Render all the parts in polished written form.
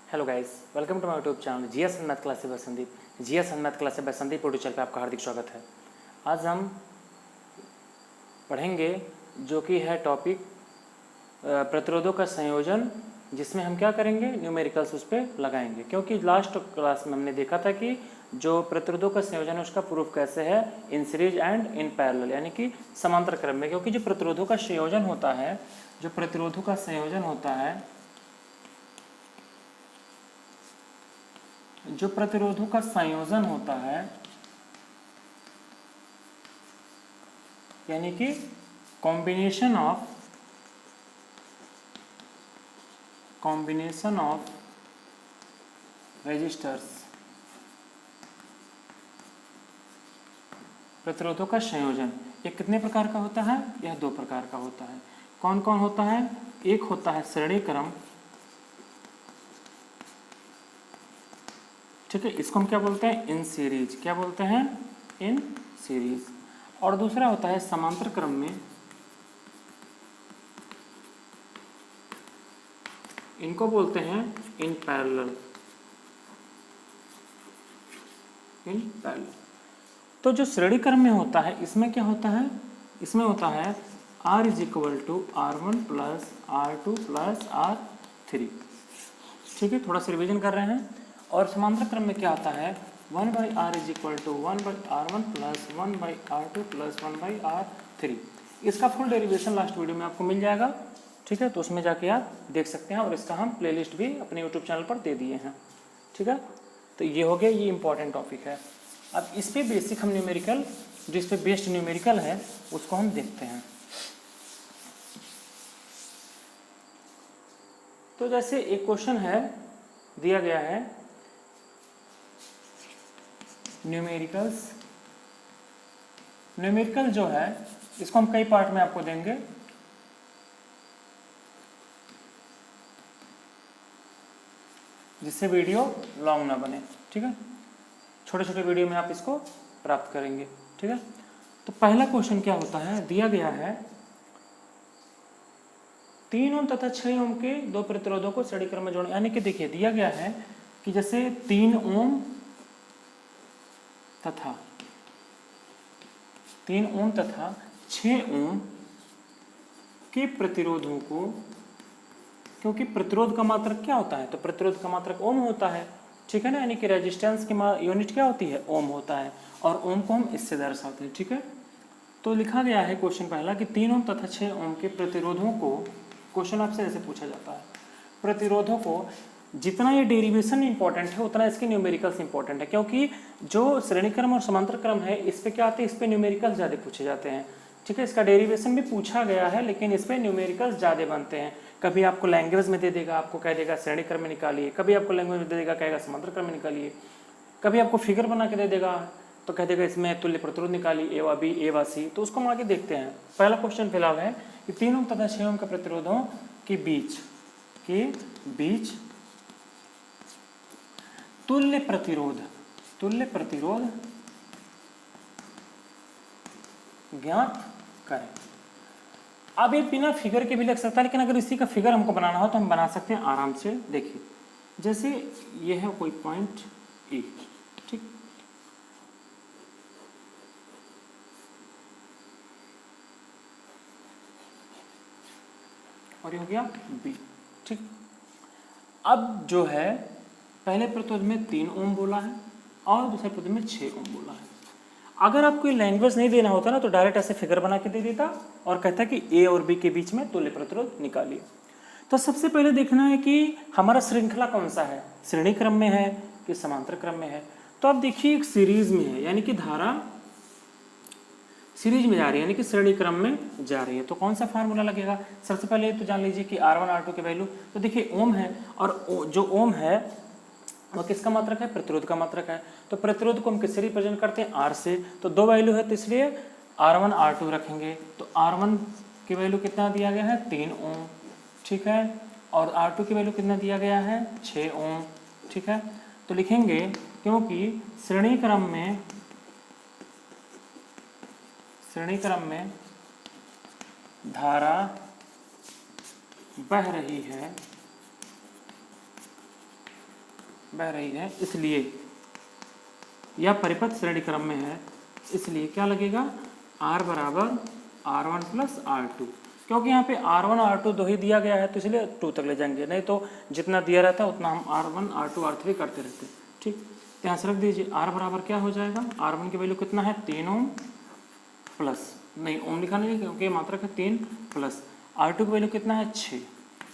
Hello guys, welcome to my YouTube channel GS math classes by Sandeep. GS math classes by Sandeep YouTube channel पे आपका हार्दिक स्वागत है। आज हम पढ़ेंगे जो कि है टॉपिक प्रतिरोधों का संयोजन, जिसमें हम क्या करेंगे, न्यूमेरिकल्स उस पर लगाएंगे। क्योंकि लास्ट क्लास में हमने देखा था कि जो प्रतिरोधों का संयोजन है उसका प्रूफ कैसे है, in series and in parallel, यानी कि समांतर क्रम में। क्योंकि जो प्रतिरोधों का संयोजन होता है, जो प्रतिरोधों का संयोजन होता है, जो प्रतिरोधों का संयोजन होता है, यानी कि कॉम्बिनेशन ऑफ रेजिस्टर्स, प्रतिरोधों का संयोजन ये कितने प्रकार का होता है? यह दो प्रकार का होता है। कौन कौन होता है? एक होता है श्रेणी क्रम, ठीक है, इसको हम क्या बोलते हैं? In series. क्या बोलते हैं? In series. और दूसरा होता है समांतर क्रम में, इनको बोलते हैं इन पैरेलल। In parallel. तो जो श्रेणी क्रम में होता है, इसमें क्या होता है? इसमें होता है R is equal to R1 plus R2 plus R3। ठीक है, थोड़ा सा रिविजन कर रहे हैं। और समांतर क्रम में क्या आता है? 1/R is equal to 1/R1 plus 1/R2 plus 1/R3। इसका फुल डेरिवेशन लास्ट वीडियो में आपको मिल जाएगा, ठीक है, तो उसमें जाके आप देख सकते हैं। और इसका हम प्लेलिस्ट भी अपने यूट्यूब चैनल पर दे दिए हैं, ठीक है। तो ये हो गया, ये इंपॉर्टेंट टॉपिक है। अब इस पे बेसिक हम न्यूमेरिकल, जो इस पे बेस्ड न्यूमेरिकल है, उसको हम देखते हैं। तो जैसे एक क्वेश्चन है, दिया गया है न्यूमेरिकल्स। न्यूमेरिकल जो है इसको हम कई पार्ट में आपको देंगे। जिससे वीडियो लॉन्ग ना बने, ठीक है, छोटे छोटे वीडियो में आप इसको प्राप्त करेंगे, ठीक है। तो पहला क्वेश्चन क्या होता है? दिया गया है 3 ओम तथा 6 ओम के दो प्रतिरोधों को श्रेणी क्रम में जोड़ना। यानी कि देखिए, दिया गया है कि जैसे 3 ओम तथा 6 ओम के प्रतिरोधों को, क्योंकि प्रतिरोध का मात्रक क्या होता है? तो प्रतिरोध का मात्रक ओम होता है, ठीक है ना। यानी कि रेजिस्टेंस की यूनिट क्या होती है? ओम होता है। और ओम को हम इससे दर्शाते हैं, ठीक है। तो लिखा गया है क्वेश्चन पहला कि 3 ओम तथा 6 ओम के प्रतिरोधों को, क्वेश्चन आपसे ऐसे पूछा जाता है, प्रतिरोधों को, जितना ये डेरिवेशन इंपॉर्टेंट है उतना इसके न्यूमेरिकल्स इंपॉर्टेंट है। क्योंकि जो श्रेणी क्रम और समांतर क्रम है, इस पे क्या आते हैं? इस पे न्यूमेरिकल्स ज़्यादा पूछे जाते हैं, ठीक है। इसका डेरिवेशन भी पूछा गया है, लेकिन इस पे न्यूमेरिकल्स ज़्यादा बनते हैं। कभी आपको लैंग्वेज में दे देगा, आपको कह देगा श्रेणी क्रम में निकालिए। कभी आपको लैंग्वेज में दे देगा, कहेगा समांतर क्रम में निकालिए। कभी आपको फिगर बना के दे देगा, तो कह देगा इसमें तुल्य प्रतिरोध निकालिए, ए व बी, ए व सी। तो उसको हम आगे देखते हैं। पहला क्वेश्चन फिलहाल है कि 3 ओम तथा 6 ओम के प्रतिरोधों के बीच तुल्य प्रतिरोध ज्ञात करें। अब ये बिना फिगर के भी लग सकता है, लेकिन अगर इसी का फिगर हमको बनाना हो तो हम बना सकते हैं आराम से। देखिए, जैसे ये है कोई पॉइंट ए, ठीक, और ये हो गया बी, ठीक। अब जो है, पहले प्रतिरोध में 3 ओम बोला है और दूसरे प्रतिरोध में 6 ओम बोला है। अगर आपको लैंग्वेज नहीं देना होता ना, तो डायरेक्ट ऐसे फिगर बना के दे देता और कहता कि ए और बी के बीच में तुल्य प्रतिरोध निकालिए। तो सबसे पहले देखना है कि हमारा श्रृंखला कौन सा है, श्रेणी क्रम में है कि समांतर क्रम में है। तो आप देखिए, एक सीरीज में है, यानी कि धारा सीरीज में जा रही है, यानी कि श्रेणी क्रम में जा रही है। तो कौन सा फार्मूला लगेगा? सबसे पहले तो जान लीजिए कि R1 R2 के वैल्यू, तो देखिए ओम है, और जो ओम है वो किसका मात्रक है? प्रतिरोध का मात्रक है। तो प्रतिरोध को हम किससे रिप्रेजेंट करते हैं? R से। तो दो वैल्यू है, तो इसलिए R1 R2 रखेंगे। तो R1 की वैल्यू कितना दिया गया है? 3 ओम, ठीक है। और R2 की वैल्यू कितना दिया गया है? 6 ओम, ठीक है। तो लिखेंगे, क्योंकि श्रेणी क्रम में धारा बह रही है, बह रही है, इसलिए यह परिपथ श्रेणी क्रम में है, इसलिए क्या लगेगा R बराबर R1 प्लस R2, क्योंकि यहाँ पे R1 R2 दो ही दिया गया है तो इसलिए 2 तक ले जाएंगे, नहीं तो जितना दिया रहता है उतना हम R1 R2 R3 करते रहते। ठीक, तो यहाँ से रख दीजिए R बराबर क्या हो जाएगा, R1 की वैल्यू कितना है 3 ओम प्लस, नहीं ओम लिखा नहीं क्योंकि मात्रक है 3 प्लस, R2 की वैल्यू कितना है 6,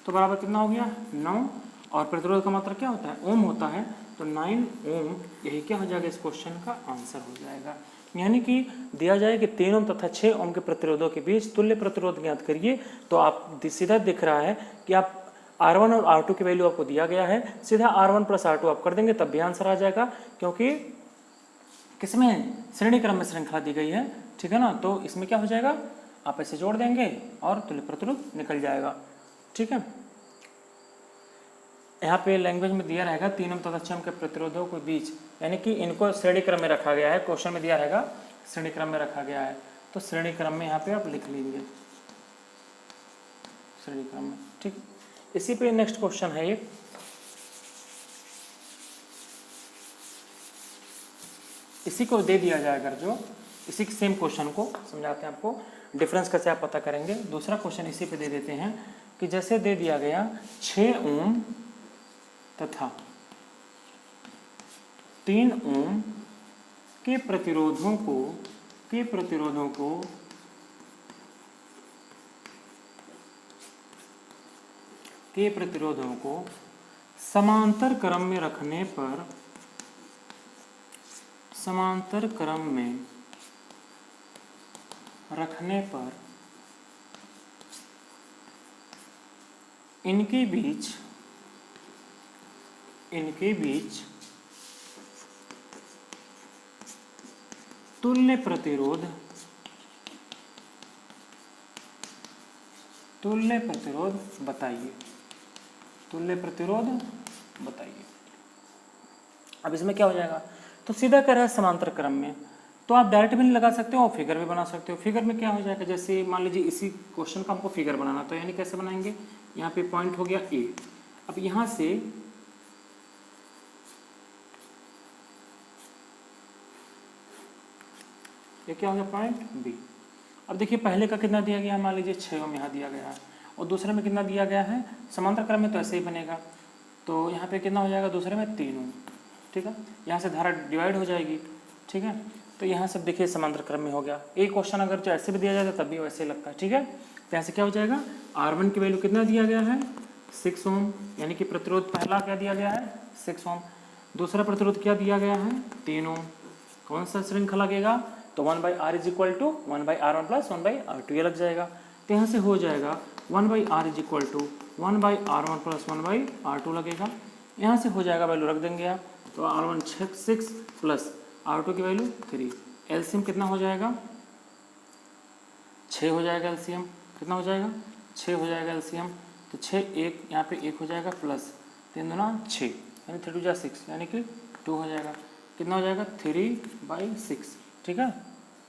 तो बराबर कितना हो गया 9, और प्रतिरोध का मात्रा क्या होता है ओम होता है, तो 9 ओम यही क्या हो जाएगा इस क्वेश्चन का आंसर हो जाएगा। यानी कि दिया जाए कि 3 ओम तथा 6 ओम के प्रतिरोधों के बीच तुल्य प्रतिरोध ज्ञात करिए, तो आप सीधा दिख रहा है कि आप R1 और R2 की वैल्यू आपको दिया गया है, सीधा R1 प्लस R2 आप कर देंगे तब भी आंसर आ जाएगा, क्योंकि किसमें श्रेणी क्रम में श्रृंखला दी गई है। ठीक है ना, तो इसमें क्या हो जाएगा आप ऐसे जोड़ देंगे और तुल्य प्रतिरोध निकल जाएगा। ठीक है, यहाँ पे लैंग्वेज में दिया रहेगा 3 ओम तथा 6 ओम के प्रतिरोधों के बीच, यानी कि इनको श्रेणी क्रम में रखा गया है, क्वेश्चन में दिया रहेगा श्रेणी क्रम में रखा गया है, तो श्रेणी क्रम में यहाँ पे आप लिख लीजिए श्रेणी क्रम में। ठीक, इसी पे नेक्स्ट क्वेश्चन है एक, इसी को दे दिया जाए अगर जो इसी सेम क्वेश्चन को समझाते हैं आपको, डिफरेंस कैसे आप पता करेंगे। दूसरा क्वेश्चन इसी पे दे देते हैं कि जैसे दे दिया गया 6 ओम तथा 3 ओम के प्रतिरोधों को समांतर क्रम में रखने पर इनके बीच तुल्य प्रतिरोध बताइए, अब इसमें क्या हो जाएगा, तो सीधा कह रहा है समांतर क्रम में, तो आप डायरेक्ट भी नहीं लगा सकते हो और फिगर भी बना सकते हो। फिगर में क्या हो जाएगा, जैसे मान लीजिए इसी क्वेश्चन का हमको फिगर बनाना, तो यानी कैसे बनाएंगे, यहाँ पे पॉइंट हो गया A, अब यहाँ से ये क्या हो गया पॉइंट B। अब देखिए पहले का कितना दिया गया, मान लीजिए 6 ओम यहाँ दिया गया है, और दूसरे में कितना दिया गया है, समांतर क्रम में तो ऐसे ही बनेगा, तो यहाँ पे कितना हो जाएगा दूसरे में 3 ओम। ठीक है, यहाँ से धारा डिवाइड हो जाएगी। ठीक है, तो यहाँ से देखिए समांतर क्रम में हो गया। एक क्वेश्चन अगर जो ऐसे भी दिया जाता तब भी वैसे लगता है। ठीक है, तो यहाँ से क्या हो जाएगा, R1 की वैल्यू कितना दिया गया है 6 ओम, यानी कि प्रतिरोध पहला क्या दिया गया है 6 ओम, दूसरा प्रतिरोध क्या दिया गया है 3 ओम, कौन सा श्रृंखला लगेगा, तो 1/R is equal to 1/R1 plus 1/R2 ये लग जाएगा, तो यहाँ से हो जाएगा 1/R is equal to 1/R1 plus 1/R2 लगेगा, यहाँ से हो जाएगा वैल्यू रख देंगे आप, तो R1 6 प्लस R2 की वैल्यू 3, एलसीएम कितना हो जाएगा 6 हो जाएगा, एलसीएम कितना हो जाएगा 6 हो जाएगा एलसीएम, तो 6 एक यहाँ पे 1 हो जाएगा प्लस 3 दूना 6 यानी 3 2 6 यानी कि 2 हो जाएगा, कितना हो जाएगा 3/6। ठीक है,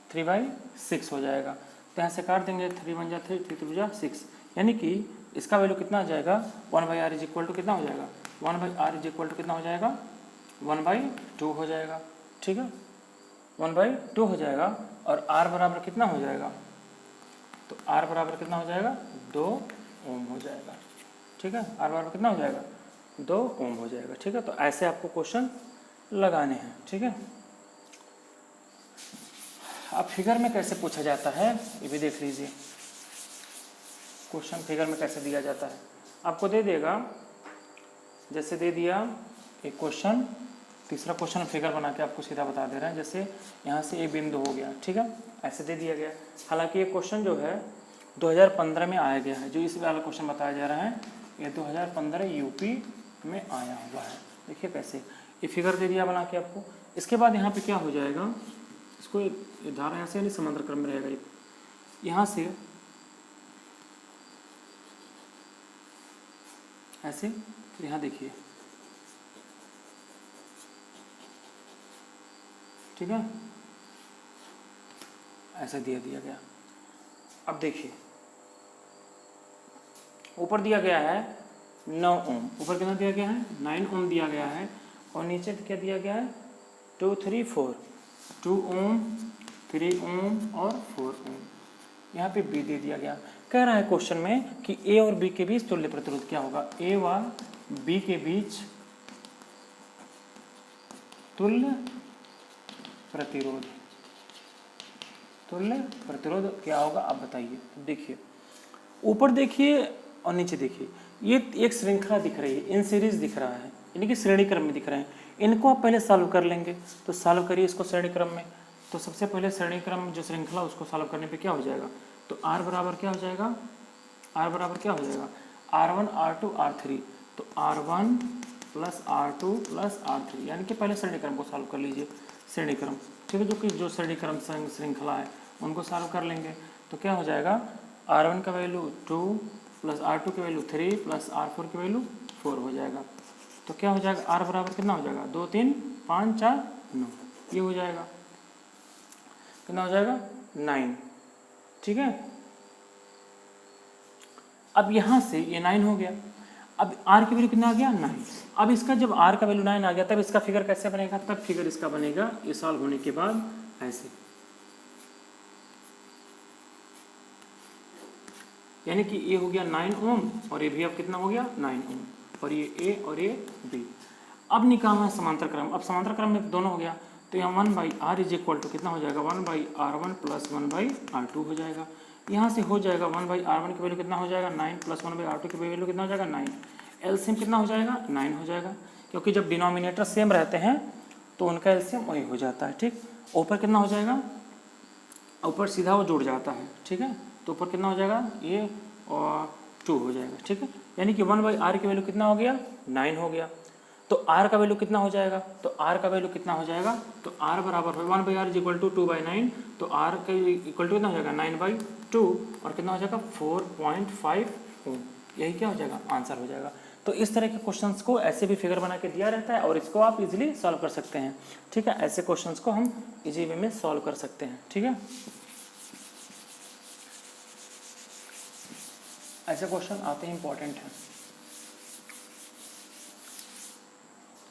3/6 हो जाएगा, तो यहाँ से काट देंगे 3 1 3 3 2 6, यानी कि इसका वैल्यू कितना आ जाएगा 1/R इज इक्वल टू कितना हो जाएगा 1/R इज इक्वल टू कितना हो जाएगा 1/2 हो जाएगा। ठीक है, 1/2 हो जाएगा, और R बराबर कितना हो जाएगा, तो R बराबर कितना हो जाएगा 2 ओम हो जाएगा। ठीक है, R बराबर कितना हो जाएगा 2 ओम हो जाएगा। ठीक है, तो ऐसे आपको क्वेश्चन लगाने हैं। ठीक है, अब फिगर में कैसे पूछा जाता है ये भी देख लीजिए, क्वेश्चन फिगर में कैसे दिया जाता है, आपको दे देगा, जैसे दे दिया एक क्वेश्चन, तीसरा क्वेश्चन फिगर बना के आपको सीधा बता दे रहे हैं, जैसे यहाँ से एक बिंदु हो गया। ठीक है, ऐसे दे दिया गया, हालांकि ये क्वेश्चन जो है 2015 में आया गया है, जो इस वाला क्वेश्चन बताया जा रहा है ये 2015 यूपी में आया हुआ है। देखिए कैसे ये फिगर दे दिया बना के आपको, इसके बाद यहाँ पे क्या हो जाएगा, इसको धारा यहाँ से यानी समांतर क्रम में रहेगा, यहाँ से ऐसे, तो यहाँ देखिए, ठीक है, ऐसा दिया गया। अब देखिए ऊपर दिया गया है 9 ओम, ऊपर कितना दिया गया है 9 ओम दिया गया है, और नीचे क्या दिया गया है 2 3 4, 2 ओम 3 ओम और 4 ओम। यहाँ पे बी दे दिया गया। कह रहा है क्वेश्चन में कि ए और बी के बीच तुल्य प्रतिरोध क्या होगा। ए व बी के बीच तुल्य प्रतिरोध, तुल्य प्रतिरोध क्या होगा आप बताइए। तो देखिए ऊपर देखिए और नीचे देखिए, ये एक श्रृंखला दिख रही है, इन सीरीज दिख रहा है, यानी कि श्रेणी क्रम में दिख रहे हैं। इनको आप पहले सॉल्व कर लेंगे। तो सॉल्व करिए इसको श्रेणी क्रम में। तो सबसे पहले श्रेणी क्रम जो श्रृंखला उसको सॉल्व करने पे क्या हो जाएगा, तो R बराबर क्या हो जाएगा, R बराबर क्या हो जाएगा R1 R2 R3। तो R1 plus R2 plus R3, यानी कि पहले श्रेणी क्रम को सॉल्व कर लीजिए। श्रेणी क्रम ठीक है, जो श्रेणी क्रम श्रृंखला है उनको सॉल्व कर लेंगे। तो क्या हो जाएगा R1 का वैल्यू 2 प्लस R2 की वैल्यू 3 प्लस R4 की वैल्यू 4 हो जाएगा। तो क्या हो जाएगा R बराबर कितना हो जाएगा 2 3 5 4 9, ये हो जाएगा कितना हो जाएगा 9। ठीक है, अब यहाँ से ये 9 हो गया। अब R की वैल्यू कितना आ गया 9। अब इसका जब R का वैल्यू 9 आ गया तब इसका फिगर कैसे बनेगा, तब फिगर इसका बनेगा ये सॉल्व होने के बाद ऐसे, यानी कि ये हो गया 9 ओम और ये भी अब कितना हो गया 9 ओम, और ये ए और ये बी। अब निकालना है समांतर क्रम। अब समांतर क्रम में दोनों हो गया, तो यहाँ 1/r इज इक्वल टू कितना हो जाएगा 1/r1 प्लस 1/r2 हो जाएगा। यहाँ से हो जाएगा 1/r1 की वैल्यू कितना हो जाएगा 9 प्लस 1/r2 की वैल्यू कितना हो जाएगा 9। एलसीएम कितना हो जाएगा 9 हो जाएगा, क्योंकि जब डिनोमिनेटर सेम रहते हैं तो उनका एलसीएम वही हो जाता है। ठीक, ऊपर कितना हो जाएगा, ऊपर सीधा वो जुड़ जाता है। ठीक है, तो ऊपर कितना हो जाएगा ये और 2 हो जाएगा। ठीक है, यानी कि 1/r की वैल्यू कितना हो गया 9 हो गया। तो r का वैल्यू कितना हो जाएगा, तो r का वैल्यू कितना हो जाएगा, तो r बराबर 1/r इज इक्वल टू 2/9। तो r का इक्वल टू कितना हो जाएगा 9/2 और कितना हो जाएगा 4.5 ओम। यही क्या हो जाएगा आंसर हो जाएगा। तो इस तरह के क्वेश्चंस को ऐसे भी फिगर बना के दिया रहता है और इसको आप इजीली सॉल्व कर सकते हैं। ठीक है, ऐसे क्वेश्चंस को हम इजी वे में सॉल्व कर सकते हैं। ठीक है, ऐसे क्वेश्चन आते ही इंपॉर्टेंट हैं।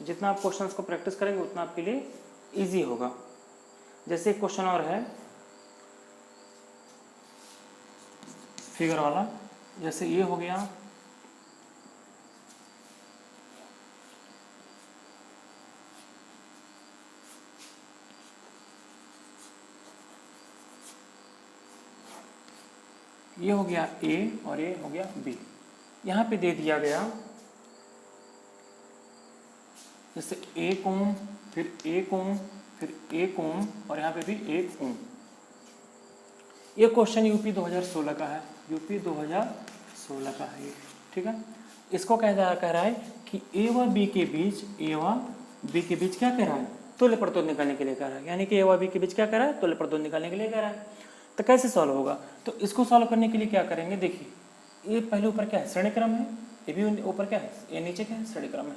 जितना आप क्वेश्चंस को प्रैक्टिस करेंगे उतना आपके लिए इजी होगा। जैसे एक क्वेश्चन और है फिगर वाला, जैसे ये हो गया ये हो गया A और ये हो गया B। यहाँ पे दे दिया गया जैसे 1 ओम फिर 1 ओम फिर 1 ओम और यहाँ पे भी 1 ओम। ये क्वेश्चन यूपी 2016 का है, यूपी 2016 का है ये। ठीक है, इसको कह रहा है कि ए व बी के बीच, ए व बी के बीच क्या कह रहा है तुल्य प्रतिरोध निकालने के लिए कह रहा है, यानी कि ए व बी के बीच क्या कह रहा है तुल्य प्रतिरोध निकालने के लिए कह रहा है। तो कैसे सॉल्व होगा, तो इसको सॉल्व करने के लिए क्या करेंगे, देखिए ये पहले ऊपर क्या है श्रेणी क्रम है, ये भी ऊपर क्या है, ये नीचे क्या है श्रेणी क्रम है।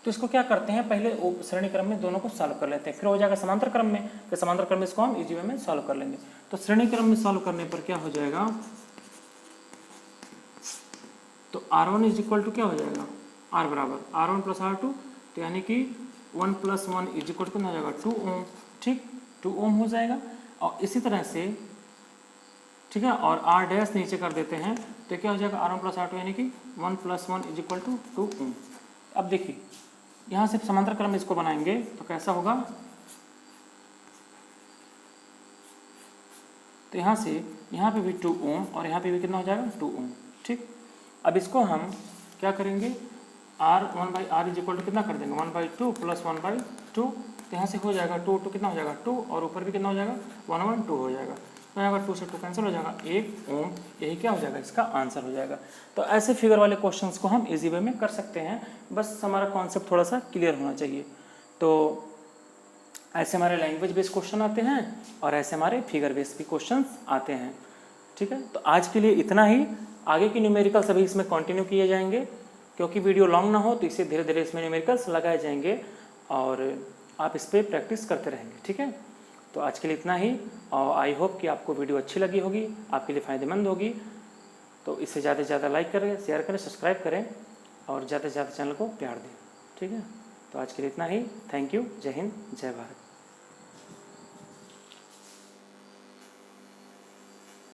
तो इसको क्या करते हैं पहले श्रेणी क्रम में दोनों को सॉल्व कर लेते हैं, फिर हो जाएगा समांतर क्रम में, फिर समांतर क्रम में इसको हम इजी वे में सॉल्व कर लेंगे। तो श्रेणी क्रम में सॉल्व करने पर क्या हो जाएगा, तो R1 इज इक्वल टू क्या हो जाएगा R बराबर R1 प्लस R2, तो यानी कि 1 + 1 इज इक्वल टू हो जाएगा 2 ओम। ठीक, 2 ओम हो जाएगा। और इसी तरह से ठीक है, और R डैश नीचे कर देते हैं तो क्या हो जाएगा R1 प्लस R2 यानी कि 1 + 1 इज इक्वल टू 2 ओम। अब देखिए यहाँ से समांतर क्रम में इसको बनाएंगे तो कैसा होगा, तो यहाँ से यहाँ पे भी 2 ओम और यहाँ पे भी कितना हो जाएगा 2 ओम। ठीक, अब इसको हम क्या करेंगे R1/R इज इक्वल टू कितना कर देंगे 1/2 प्लस 1/2। तो यहाँ से हो जाएगा 2 कितना हो जाएगा 2 और ऊपर भी कितना हो जाएगा 1 2 हो जाएगा, तो यहाँ 2 से 2 कैंसिल हो जाएगा 1 ओम। यही क्या हो जाएगा इसका आंसर हो जाएगा। तो ऐसे फिगर वाले क्वेश्चंस को हम इजी वे में कर सकते हैं, बस हमारा कॉन्सेप्ट थोड़ा सा क्लियर होना चाहिए। तो ऐसे हमारे लैंग्वेज बेस्ड क्वेश्चन आते हैं और ऐसे हमारे फिगर बेस्ड भी क्वेश्चन आते हैं। ठीक है, तो आज के लिए इतना ही। आगे की न्यूमेरिकल सभी इसमें कंटिन्यू किए जाएंगे, क्योंकि वीडियो लॉन्ग ना हो तो इसे धीरे धीरे इसमें न्यूमेरिकल्स लगाए जाएंगे और आप इस पर प्रैक्टिस करते रहेंगे। ठीक है, तो आज के लिए इतना ही और आई होप कि आपको वीडियो अच्छी लगी होगी, आपके लिए फ़ायदेमंद होगी। तो इसे ज़्यादा से ज़्यादा लाइक करें, शेयर करें, सब्सक्राइब करें और ज़्यादा से ज़्यादा चैनल को प्यार दें। ठीक है। तो आज के लिए इतना ही। Thank you. जय हिंद, जय भारत।